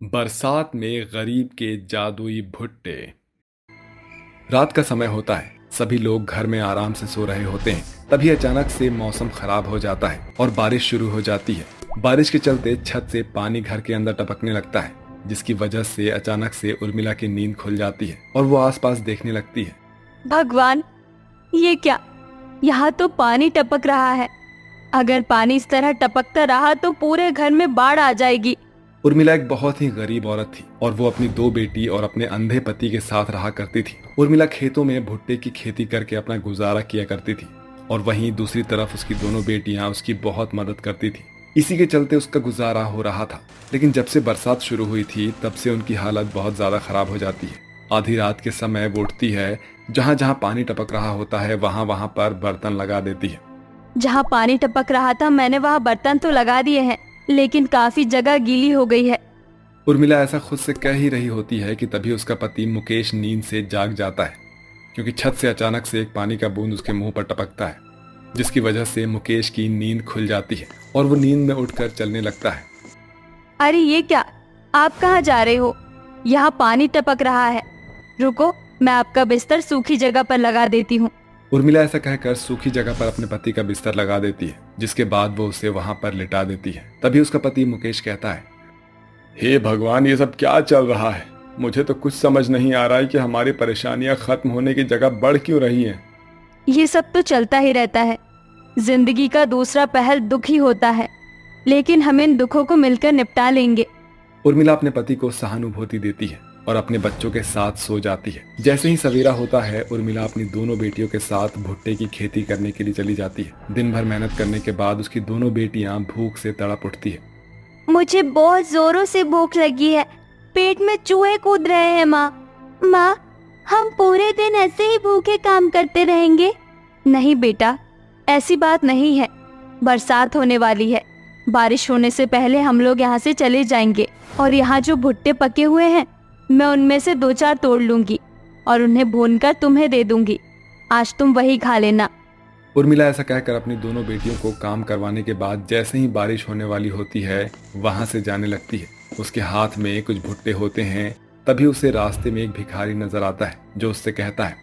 बरसात में गरीब के जादुई भुट्टे। रात का समय होता है, सभी लोग घर में आराम से सो रहे होते हैं। तभी अचानक से मौसम खराब हो जाता है और बारिश शुरू हो जाती है। बारिश के चलते छत से पानी घर के अंदर टपकने लगता है, जिसकी वजह से अचानक से उर्मिला की नींद खुल जाती है और वो आसपास देखने लगती है। भगवान, ये क्या? यहाँ तो पानी टपक रहा है। अगर पानी इस तरह टपकता रहा तो पूरे घर में बाढ़ आ जाएगी। उर्मिला एक बहुत ही गरीब औरत थी और वो अपनी दो बेटी और अपने अंधे पति के साथ रहा करती थी। उर्मिला खेतों में भुट्टे की खेती करके अपना गुजारा किया करती थी और वहीं दूसरी तरफ उसकी दोनों बेटियां उसकी बहुत मदद करती थी। इसी के चलते उसका गुजारा हो रहा था। लेकिन जब से बरसात शुरू हुई थी तब से उनकी हालत बहुत ज्यादा खराब हो जाती है। आधी रात के समय वो उठती है, जहाँ जहाँ पानी टपक रहा होता है वहाँ वहाँ पर बर्तन लगा देती है। जहाँ पानी टपक रहा था मैंने वहाँ बर्तन तो लगा दिए हैं, लेकिन काफी जगह गीली हो गई है। उर्मिला ऐसा खुद से कह ही रही होती है कि तभी उसका पति मुकेश नींद से जाग जाता है, क्योंकि छत से अचानक से एक पानी का बूंद उसके मुंह पर टपकता है, जिसकी वजह से मुकेश की नींद खुल जाती है और वो नींद में उठकर चलने लगता है। अरे ये क्या? आप कहाँ जा रहे हो? यहाँ पानी टपक रहा है। रुको, मैं आपका बिस्तर सूखी जगह पर लगा देती हूँ। उर्मिला ऐसा कहकर सूखी जगह पर अपने पति का बिस्तर लगा देती है, जिसके बाद वो उसे वहां पर लिटा देती है। तभी उसका पति मुकेश कहता है, हे भगवान, ये सब क्या चल रहा है? मुझे तो कुछ समझ नहीं आ रहा है कि हमारी परेशानियां खत्म होने की जगह बढ़ क्यों रही हैं। ये सब तो चलता ही रहता है। जिंदगी का दूसरा पहल दुख ही होता है, लेकिन हम इन दुखों को मिलकर निपटा लेंगे। उर्मिला अपने पति को सहानुभूति देती है और अपने बच्चों के साथ सो जाती है। जैसे ही सवेरा होता है, उर्मिला अपनी दोनों बेटियों के साथ भुट्टे की खेती करने के लिए चली जाती है। दिन भर मेहनत करने के बाद उसकी दोनों बेटियां भूख से तड़प उठती है। मुझे बहुत जोरों से भूख लगी है। पेट में चूहे कूद रहे हैं। माँ, हम पूरे दिन ऐसे ही भूखे काम करते रहेंगे? नहीं बेटा, ऐसी बात नहीं है। बरसात होने वाली है। बारिश होने से पहले हम लोग यहाँ से चले जाएंगे और यहाँ जो भुट्टे पके हुए हैं मैं उनमें से 2-4 तोड़ लूंगी और उन्हें भूनकर तुम्हें दे दूंगी। आज तुम वही खा लेना। उर्मिला ऐसा कहकर अपनी दोनों बेटियों को काम करवाने के बाद जैसे ही बारिश होने वाली होती है वहां से जाने लगती है। उसके हाथ में कुछ भुट्टे होते हैं। तभी उसे रास्ते में एक भिखारी नजर आता है, जो उससे कहता है,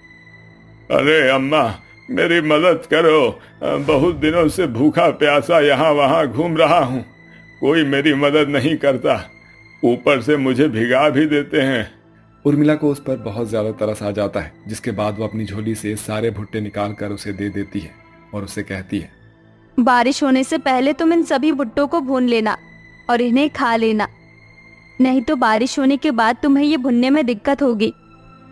अरे अम्मा, मेरी मदद करो। बहुत दिनों से भूखा प्यासा यहाँ वहाँ घूम रहा हूँ। कोई मेरी मदद नहीं करता, ऊपर से मुझे भिगा भी देते हैं। उर्मिला को उस पर बहुत ज्यादा तरस आ जाता है, जिसके बाद वो अपनी झोली से सारे भुट्टे निकाल कर उसे दे देती है और उसे कहती है, बारिश होने से पहले तुम इन सभी भुट्टों को भून लेना और इन्हें खा लेना, नहीं तो बारिश होने के बाद तुम्हें ये भुनने में दिक्कत होगी।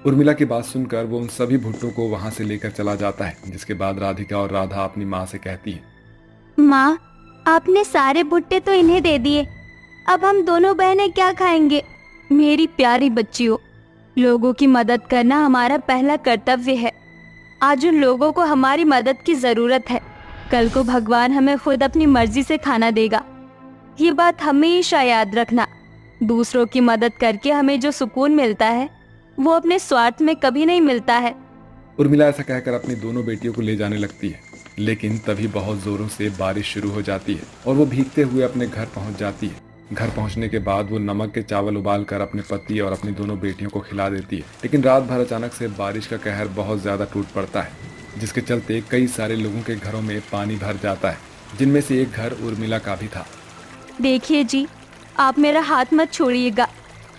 उर्मिला की बात सुनकर वो उन सभी भुट्टों को वहां से लेकर चला जाता है, जिसके बाद राधिका और राधा अपनी माँ से कहती है, माँ, आपने सारे भुट्टे तो इन्हें दे दिए, अब हम दोनों बहनें क्या खाएंगे? मेरी प्यारी बच्चियों, लोगों की मदद करना हमारा पहला कर्तव्य है। आज उन लोगों को हमारी मदद की जरूरत है। कल को भगवान हमें खुद अपनी मर्जी से खाना देगा। ये बात हमेशा याद रखना। दूसरों की मदद करके हमें जो सुकून मिलता है वो अपने स्वार्थ में कभी नहीं मिलता है। उर्मिला ऐसा कहकर अपनी दोनों बेटियों को ले जाने लगती है, लेकिन तभी बहुत जोरों से बारिश शुरू हो जाती है और वो भीगते हुए अपने घर पहुंच जाती है। घर पहुंचने के बाद वो नमक के चावल उबाल कर अपने पति और अपनी दोनों बेटियों को खिला देती है। लेकिन रात भर अचानक से बारिश का कहर बहुत ज्यादा टूट पड़ता है, जिसके चलते कई सारे लोगों के घरों में पानी भर जाता है, जिनमें से एक घर उर्मिला का भी था। देखिए जी, आप मेरा हाथ मत छोड़िएगा।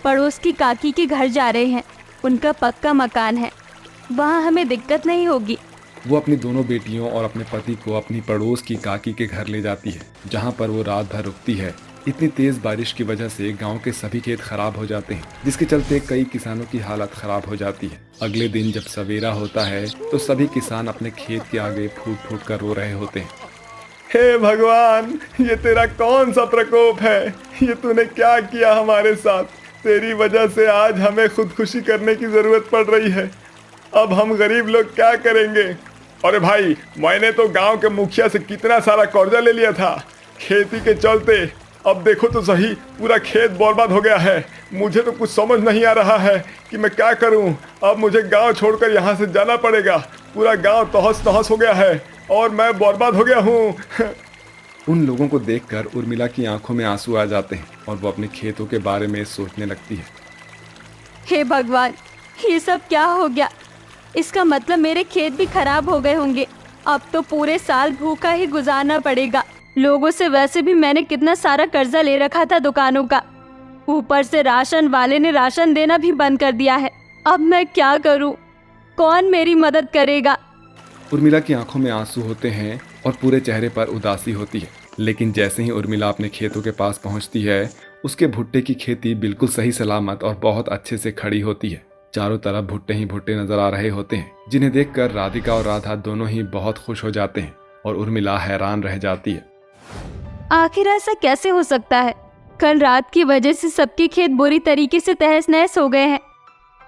पड़ोस की काकी के घर जा रहे हैं। उनका पक्का मकान है, वहाँ हमें दिक्कत नहीं होगी। वो अपनी दोनों बेटियों और अपने पति को अपनी पड़ोस की काकी के घर ले जाती है, जहाँ पर वो रात भर रुकती है। इतनी तेज बारिश की वजह से गांव के सभी खेत खराब हो जाते हैं, जिसके चलते कई किसानों की हालत खराब हो जाती है। अगले दिन जब सवेरा होता है तो सभी किसान अपने खेत के आगे फूट फूट कर रो रहे होते हैं। हे भगवान, ये तेरा कौन सा प्रकोप है? ये तूने क्या किया हमारे साथ? तेरी वजह से आज हमें खुदकुशी करने की जरूरत पड़ रही है। अब हम गरीब लोग क्या करेंगे? अरे भाई, मैंने तो गांव के मुखिया से कितना सारा कर्जा ले लिया था खेती के चलते। अब देखो तो सही, पूरा खेत बर्बाद हो गया है। मुझे तो कुछ समझ नहीं आ रहा है कि मैं क्या करूं। अब मुझे गांव छोड़कर यहाँ से जाना पड़ेगा। पूरा गांव तहस नहस हो गया है और मैं बर्बाद हो गया हूँ। उन लोगों को देखकर उर्मिला की आंखों में आंसू आ जाते हैं और वो अपने खेतों के बारे में सोचने लगती है। हे भगवान, ये सब क्या हो गया? इसका मतलब मेरे खेत भी खराब हो गए होंगे। अब तो पूरे साल भूखा ही गुजारना पड़ेगा। लोगों से वैसे भी मैंने कितना सारा कर्जा ले रखा था दुकानों का, ऊपर से राशन वाले ने राशन देना भी बंद कर दिया है। अब मैं क्या करूं? कौन मेरी मदद करेगा? उर्मिला की आंखों में आंसू होते हैं और पूरे चेहरे पर उदासी होती है। लेकिन जैसे ही उर्मिला अपने खेतों के पास पहुंचती है, उसके भुट्टे की खेती बिल्कुल सही सलामत और बहुत अच्छे से खड़ी होती है। चारों तरफ भुट्टे ही भुट्टे नजर आ रहे होते हैं, जिन्हें देखकर राधिका और राधा दोनों ही बहुत खुश हो जाते हैं और उर्मिला हैरान रह जाती है। आखिर ऐसा कैसे हो सकता है? कल रात की वजह से सबके खेत बुरी तरीके से तहस नहस हो गए हैं,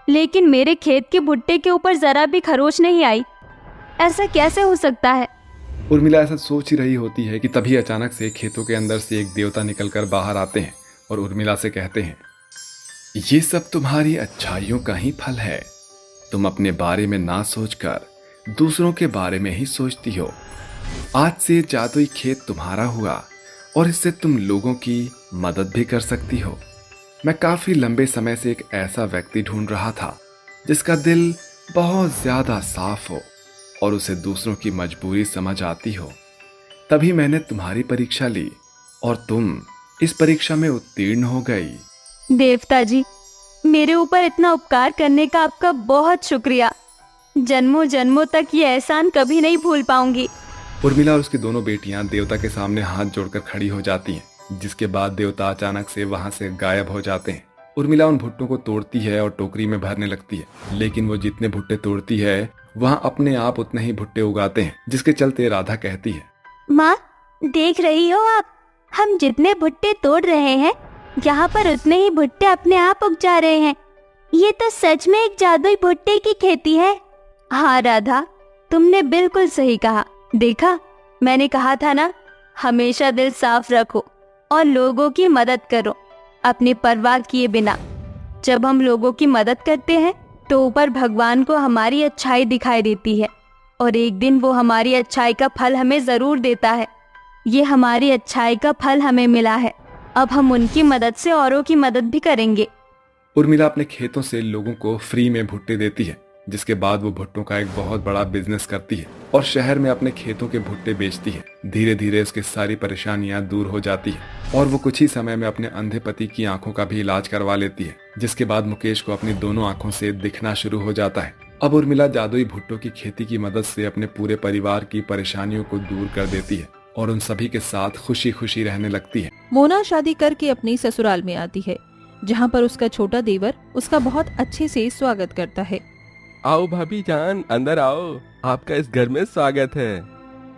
लेकिन मेरे खेत के भुट्टे के ऊपर जरा भी खरोच नहीं आई। ऐसा कैसे हो सकता है? उर्मिला ऐसा सोच ही रही होती है कि तभी अचानक से खेतों के अंदर से एक देवता निकलकर बाहर आते हैं और उर्मिला से कहते हैं, ये सब तुम्हारी अच्छाइयों का ही फल है। तुम अपने बारे में ना सोचकर दूसरों के बारे में ही सोचती हो। आज से जादुई खेत तुम्हारा हुआ और इससे तुम लोगों की मदद भी कर सकती हो। मैं काफी लंबे समय से एक ऐसा व्यक्ति ढूंढ रहा था जिसका दिल बहुत ज्यादा साफ हो और उसे दूसरों की मजबूरी समझ आती हो। तभी मैंने तुम्हारी परीक्षा ली और तुम इस परीक्षा में उत्तीर्ण हो गई। देवता जी, मेरे ऊपर इतना उपकार करने का आपका बहुत शुक्रिया। जन्मों जन्मों तक ये एहसान कभी नहीं भूल पाऊंगी। उर्मिला और उसकी दोनों बेटियां देवता के सामने हाथ जोड़कर खड़ी हो जाती हैं, जिसके बाद देवता अचानक से वहां से गायब हो जाते हैं। उर्मिला उन भुट्टों को तोड़ती है और टोकरी में भरने लगती है, लेकिन वो जितने भुट्टे तोड़ती है वहाँ अपने आप उतने ही भुट्टे उगाते हैं, जिसके चलते राधा कहती है, माँ, देख रही हो आप, हम जितने भुट्टे तोड़ रहे हैं यहाँ पर उतने ही भुट्टे अपने आप उग जा रहे हैं। ये तो सच में एक जादुई भुट्टे की खेती है। हाँ राधा, तुमने बिल्कुल सही कहा। देखा, मैंने कहा था ना, हमेशा दिल साफ रखो और लोगों की मदद करो अपनी परवाह किए बिना। जब हम लोगों की मदद करते हैं तो ऊपर भगवान को हमारी अच्छाई दिखाई देती है और एक दिन वो हमारी अच्छाई का फल हमें जरूर देता है। ये हमारी अच्छाई का फल हमें मिला है, अब हम उनकी मदद से औरों की मदद भी करेंगे। उर्मिला अपने खेतों से लोगों को फ्री में भुट्टे देती है, जिसके बाद वो भुट्टों का एक बहुत बड़ा बिजनेस करती है और शहर में अपने खेतों के भुट्टे बेचती है। धीरे धीरे उसकी सारी परेशानियां दूर हो जाती है और वो कुछ ही समय में अपने अंधे पति की आंखों का भी इलाज करवा लेती है, जिसके बाद मुकेश को अपनी दोनों आंखों से दिखना शुरू हो जाता है। अब उर्मिला जादुई भुट्टों की खेती की मदद से अपने पूरे परिवार की परेशानियों को दूर कर देती है और उन सभी के साथ खुशी खुशी रहने लगती है। मोना शादी करके अपनी ससुराल में आती है, जहाँ पर उसका छोटा देवर उसका बहुत अच्छे से स्वागत करता है। आओ भाभी जान, अंदर आओ, आपका इस घर में स्वागत है।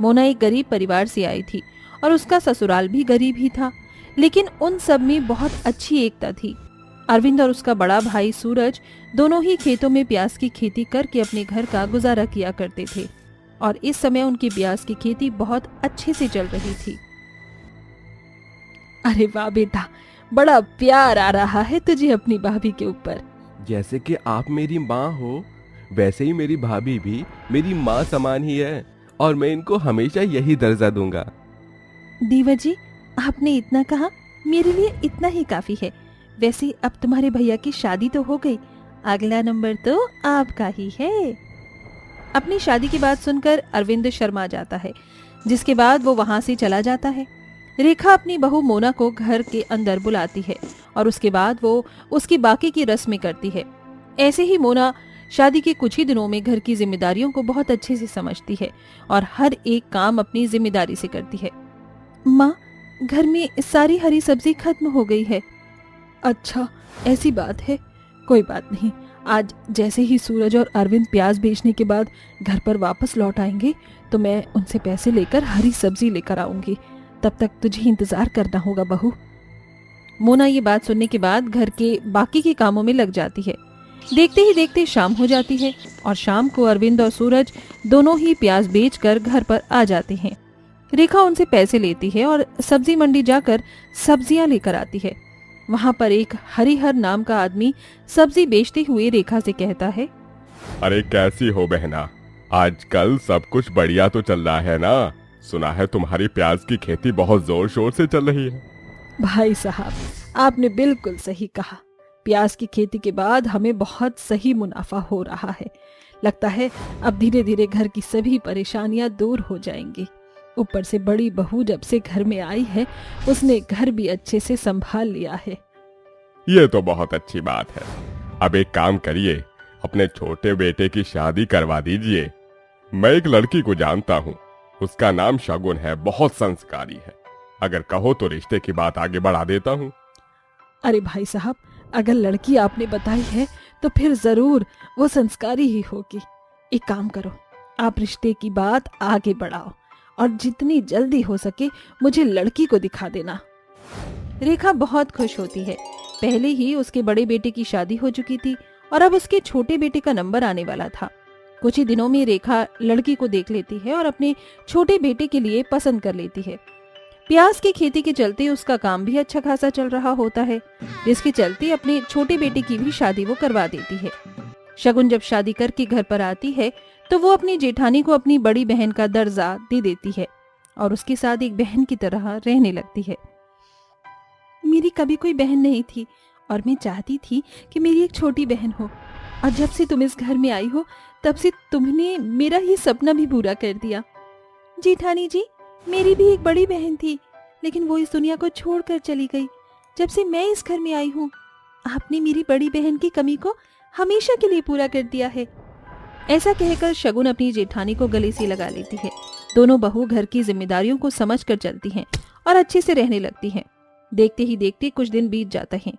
मोना एक गरीब परिवार से आई थी और उसका ससुराल भी गरीब ही था, लेकिन उन सब में बहुत अच्छी एकता थी। अरविंद और उसका बड़ा भाई सूरज दोनों ही खेतों में प्याज की खेती करके अपने घर का गुजारा किया करते थे और इस समय उनकी प्याज की खेती बहुत अच्छे से चल रही थी। अरे वाह बेटा, बड़ा प्यार आ रहा है तुझे अपनी भाभी के ऊपर। जैसे कि आप मेरी माँ हो, वैसे ही मेरी भाभी भी मेरी माँ समान ही है और मैं इनको हमेशा यही दर्जा दूंगा। देवर जी, आपने इतना कहा, मेरे लिए इतना ही काफी है। वैसे अब तुम्हारे भैया की शादी तो हो गई, अगला नंबर तो आपका ही है। अपनी शादी की बात सुनकर अरविंद शर्मा जाता है, जिसके बाद वो वहां से चला जाता है। रेखा अपनी बहू मोना को घर के अंदर बुलाती है और उसके बाद वो उसकी बाकी की रस्में करती है। ऐसे ही मोना शादी के कुछ ही दिनों में घर की जिम्मेदारियों को बहुत अच्छे से समझती है और हर एक काम अपनी जिम्मेदारी से करती है। माँ, घर में सारी हरी सब्जी खत्म हो गई है। अच्छा, ऐसी बात है, कोई बात नहीं। आज जैसे ही सूरज और अरविंद प्याज बेचने के बाद घर पर वापस लौट आएंगे तो मैं उनसे पैसे लेकर हरी सब्जी लेकर आऊंगी। तब तक तुझे इंतजार करना होगा बहू। मोना ये बात सुनने के बाद घर के बाकी के कामों में लग जाती है। देखते ही देखते शाम हो जाती है और शाम को अरविंद और सूरज दोनों ही प्याज बेचकर घर पर आ जाते हैं। रेखा उनसे पैसे लेती है और सब्जी मंडी जाकर सब्जियां लेकर आती है। वहां पर एक हरिहर नाम का आदमी सब्जी बेचते हुए रेखा से कहता है, अरे कैसी हो बहना, आजकल सब कुछ बढ़िया तो चल रहा है ना? सुना है तुम्हारी प्याज की खेती बहुत जोर शोर से चल रही है। भाई साहब, आपने बिल्कुल सही कहा। प्याज की खेती के बाद हमें बहुत सही मुनाफा हो रहा है। लगता है अब धीरे धीरे घर की सभी परेशानियां दूर हो जाएंगी। ऊपर से बड़ी बहू जब से घर में आई है, उसने घर भी अच्छे से संभाल लिया है। ये तो बहुत अच्छी बात है। अब एक काम करिए, अपने छोटे बेटे की शादी करवा दीजिए। मैं एक लड़की को जानता हूँ, उसका नाम शगुन है, बहुत संस्कारी है। अगर कहो तो रिश्ते की बात आगे बढ़ा देता हूँ। अरे भाई साहब, अगर लड़की आपने बताई है तो फिर जरूर वो संस्कारी ही होगी। एक काम करो, आप रिश्ते की बात आगे बढ़ाओ और जितनी जल्दी हो सके मुझे लड़की को दिखा देना। रेखा बहुत खुश होती है। पहले ही उसके बड़े बेटे की शादी हो चुकी थी और अब उसके छोटे बेटे का नंबर आने वाला था। कुछ ही दिनों में रेखा लड़की को देख लेती है और अपने छोटे बेटे के लिए पसंद कर लेती है। प्याज की खेती के चलते उसका काम भी अच्छा खासा चल रहा होता है, जिसके चलते अपने छोटे बेटे की भी शादी वो करवा देती है। शगुन जब शादी करके घर पर आती है तो वो अपनी जेठानी को अपनी बड़ी बहन का दर्जा दे देती है और उसके साथ एक बहन की तरह रहने लगती है। मेरी कभी कोई बहन नहीं थी और मैं चाहती थी कि मेरी एक छोटी बहन हो, और जब से तुम इस घर में आई हो तब से तुमने मेरा ये सपना भी पूरा कर दिया। जेठानी जी, मेरी भी एक बड़ी बहन थी, लेकिन वो इस दुनिया को छोड़कर चली गई। जब से मैं इस घर में आई हूँ, आपने मेरी बड़ी बहन की कमी को हमेशा के लिए पूरा कर दिया है। ऐसा कहकर शगुन अपनी जेठानी को गले से लगा लेती है। दोनों बहू घर की जिम्मेदारियों को समझकर चलती हैं और अच्छे से रहने लगती हैं। देखते ही देखते कुछ दिन बीत जाते हैं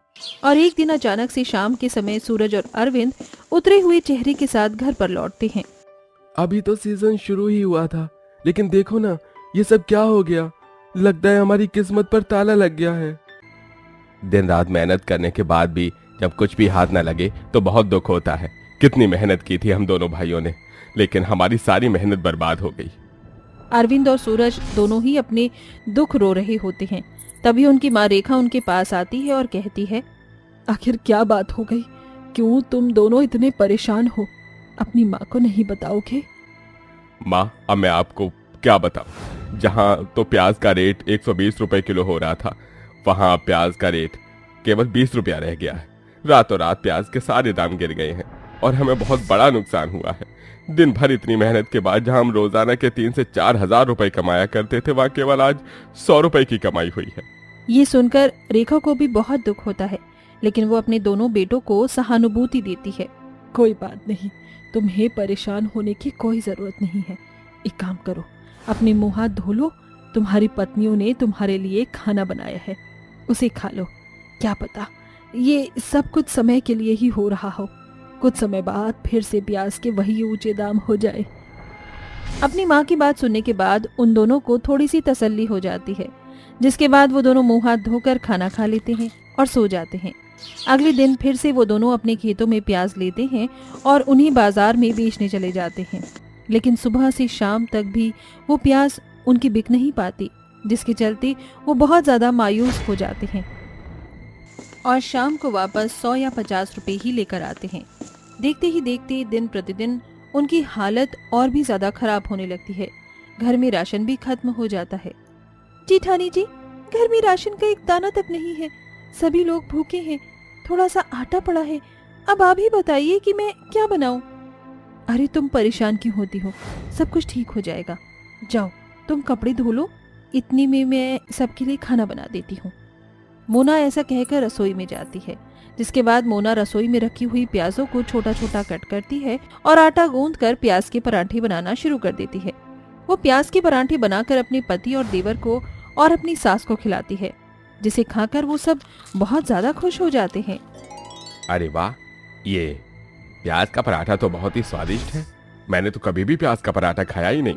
और एक दिन अचानक से शाम के समय सूरज और अरविंद उतरे हुए चेहरे के साथ घर पर लौटते हैं। अभी तो सीजन शुरू ही हुआ था, लेकिन देखो ना, ये सब क्या हो गया। लगता है हमारी किस्मत पर ताला लग गया है। दिन रात मेहनत करने के बाद भी जब कुछ भी हाथ न लगे तो बहुत दुख होता है। कितनी मेहनत की थी हम दोनों भाइयों ने, लेकिन हमारी सारी मेहनत बर्बाद हो गई। अरविंद और सूरज दोनों ही अपने दुख रो रहे होते हैं। तभी उनकी माँ रेखा उनके पास आती है और कहती है, आखिर क्या बात हो गई? क्यों तुम दोनों इतने परेशान हो? अपनी माँ को नहीं बताओगे? माँ, अब मैं आपको क्या बताऊं। जहाँ तो प्याज का रेट 120 रुपए किलो हो रहा था, वहाँ प्याज का रेट केवल 20 रुपया रह गया है। रातों रात प्याज के सारे दाम गिर गए हैं और हमें बहुत बड़ा नुकसान हुआ है। दिन भर इतनी मेहनत के बाद जहाँ हम रोजाना के 3 से 4 हजार रुपए कमाया करते थे, वहाँ केवल आज 100 रुपए की कमाई हुई है। ये सुनकर रेखा को भी बहुत दुख होता है, लेकिन वो अपने दोनों बेटों को सहानुभूति देती है। कोई बात नहीं, तुम्हें परेशान होने की कोई जरूरत नहीं है। एक काम करो, अपने मुंह हाथ धो लो। तुम्हारी पत्नियों ने तुम्हारे लिए खाना बनाया है, उसे खा लो। क्या पता ये सब कुछ समय के लिए ही हो रहा हो, कुछ समय बाद फिर से प्याज के वही ऊंचे दाम हो जाए। अपनी माँ की बात सुनने के बाद उन दोनों को थोड़ी सी तसल्ली हो जाती है, जिसके बाद वो दोनों मुंह हाथ धोकर खाना खा लेते हैं और सो जाते हैं। अगले दिन फिर से वो दोनों अपने खेतों में प्याज लेते हैं और उन्हें बाजार में बेचने चले जाते हैं, लेकिन सुबह से शाम तक भी वो प्याज उनकी बिक नहीं पाती, जिसके चलते वो बहुत ज्यादा मायूस हो जाते हैं और शाम को वापस 100 या 50 रुपए ही लेकर आते हैं। देखते ही देखते दिन प्रतिदिन उनकी हालत और भी ज्यादा खराब होने लगती है। घर में राशन भी खत्म हो जाता है। जेठानी जी, घर में राशन का एक दाना तक नहीं है, सभी लोग भूखे हैं, थोड़ा सा आटा पड़ा है। अब आप ही बताइए कि मैं क्या बनाऊं? अरे तुम परेशान क्यों होती हो, सब कुछ ठीक हो जाएगा। जाओ तुम कपड़े धो लो, इतनी में मैं सबके लिए खाना बना देती हूँ। मोना ऐसा कहकर रसोई में जाती है, जिसके बाद मोना रसोई में रखी हुई प्याजों को छोटा छोटा कट करती है और आटा गूंद कर प्याज के पराठे बनाना शुरू कर देती है। वो प्याज के पराठे बनाकर अपने पति और देवर को और अपनी सास को खिलाती है, जिसे खाकर वो सब बहुत ज्यादा खुश हो जाते हैं। अरे वाह, ये प्याज का पराठा तो बहुत ही स्वादिष्ट है। मैंने तो कभी भी प्याज का पराठा खाया ही नहीं।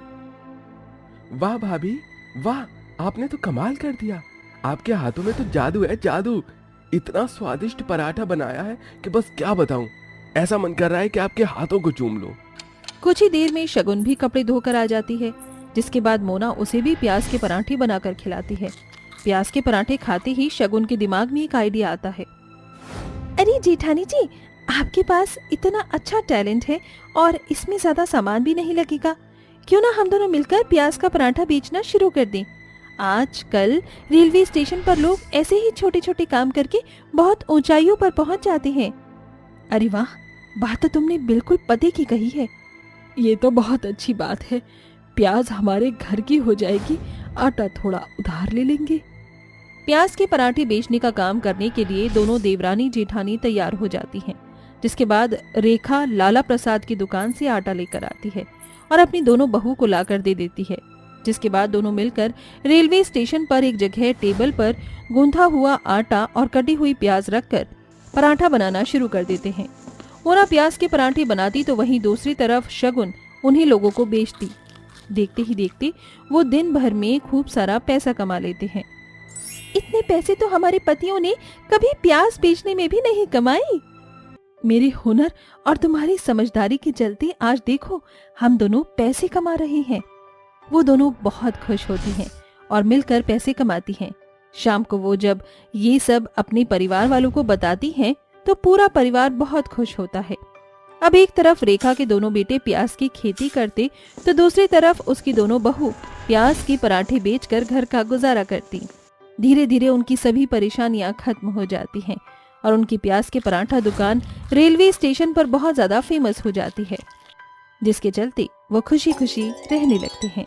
वाह भाभी, वाह, आपने तो कमाल कर दिया। आपके हाथों में तो जादू है, जादू। इतना स्वादिष्ट पराठा बनाया है कि बस क्या बताऊं। ऐसा मन कर रहा है कि आपके हाथों को चूम लूं। कुछ ही देर में शगुन भी कपड़े धोकर आ जाती है, जिसके बाद मोना उसे भी प्याज के पराठे बनाकर खिलाती है। प्याज के पराठे खाते ही शगुन के दिमाग में एक आइडिया आता है। अरे जेठानी जी, आपके पास इतना अच्छा टैलेंट है और इसमें ज्यादा सामान भी नहीं लगेगा, क्यों ना हम दोनों मिलकर प्याज का पराठा बेचना शुरू कर दें। आजकल रेलवे स्टेशन पर लोग ऐसे ही छोटे छोटे काम करके बहुत ऊंचाइयों पर पहुंच जाते हैं। अरे वाह, बात तो तुमने बिल्कुल पते की कही है। ये तो बहुत अच्छी बात है। प्याज हमारे घर की हो जाएगी, आटा थोड़ा उधार ले लेंगे। प्याज के पराठे बेचने का काम करने के लिए दोनों देवरानी जेठानी तैयार हो जाती हैं। जिसके बाद रेखा लाला प्रसाद की दुकान से आटा लेकर आती है और अपनी दोनों बहू को लाकर दे देती है। जिसके बाद दोनों मिलकर रेलवे स्टेशन पर एक जगह टेबल पर गूंथा हुआ आटा और कटी हुई प्याज रखकर पराठा बनाना शुरू कर देते हैं। वो ना प्याज के पराठे बनाती तो वहीं दूसरी तरफ शगुन उन्हीं लोगों को बेचती। देखते ही देखते वो दिन भर में खूब सारा पैसा कमा लेते हैं। इतने पैसे तो हमारे पतियों ने कभी प्याज बेचने में भी नहीं कमाए। मेरे हुनर और तुम्हारी समझदारी के चलते आज देखो हम दोनों पैसे कमा रहे हैं। वो दोनों बहुत खुश होती हैं और मिलकर पैसे कमाती हैं। शाम को वो जब ये सब अपने परिवार वालों को बताती हैं तो पूरा परिवार बहुत खुश होता है। अब एक तरफ रेखा के दोनों बेटे प्याज की खेती करते तो दूसरी तरफ उसकी दोनों बहू प्याज के पराठे बेचकर घर का गुजारा करती। धीरे धीरे उनकी सभी परेशानियां खत्म हो जाती हैं और उनकी प्याज के पराठा दुकान रेलवे स्टेशन पर बहुत ज्यादा फेमस हो जाती है, जिसके चलते वो खुशी खुशी रहने लगते हैं।